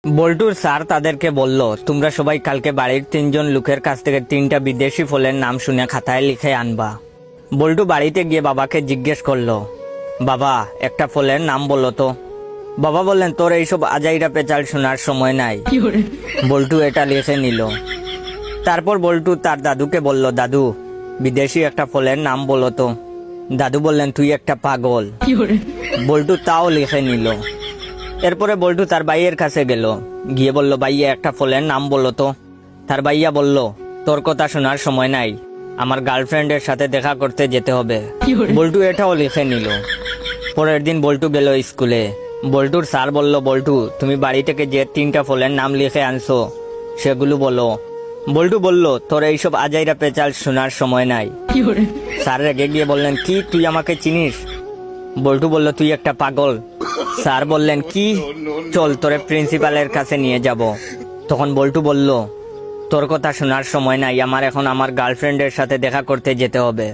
বল্টুর স্যার তাদেরকে বলল, তোমরা সবাই কালকে বাড়ির 3জন লোকের কাছ থেকে 3টা বিদেশি ফলের নাম শুনে খাতায় লিখে আনবা। বল্টু বাড়িতে গিয়ে বাবাকে জিজ্ঞেস করলো, বাবা একটা ফলের নাম বললো তো। বাবা বললেন, তোর এইসব আজাইরা পেঁচাল শোনার সময় নাই। বল্টু এটা লিখে নিল। তারপর বল্টু তার দাদুকে বলল, দাদু বিদেশি একটা ফলের নাম বলো তো। দাদু বললেন, তুই একটা পাগল। বল্টু তাও লিখে নিল। এরপরে বল্টু তার ভাইয়ের কাছে গেল, গিয়ে বলল, ভাইয়া একটা ফলের নাম বললো তো। তার ভাইয়া বলল, তোর কথা শোনার সময় নাই, আমার গার্লফ্রেন্ডের সাথে দেখা করতে যেতে হবে। বল্টু এটাও লিখে নিল। পরের দিন বল্টু গেল স্কুলে। বল্টুর স্যার বলল, বল্টু তুমি বাড়ি থেকে যে 3টা ফলের নাম লিখে আনছো সেগুলো বলো। বল্টু বলল, তোর এইসব আজাইরা পেঁচাল শোনার সময় নাই। স্যার রেগে গিয়ে বললেন, কি তুই আমাকে চিনিস? বল্টু বলল, তুই একটা পাগল। স্যার বললেন, কি? চল তোরে প্রিন্সিপালের কাছে নিয়ে যাব। তখন বল্টু বলল, তোর কথা শোনার সময় নাই, আমার এখন আমার গার্লফ্রেন্ডের সাথে দেখা করতে যেতে হবে।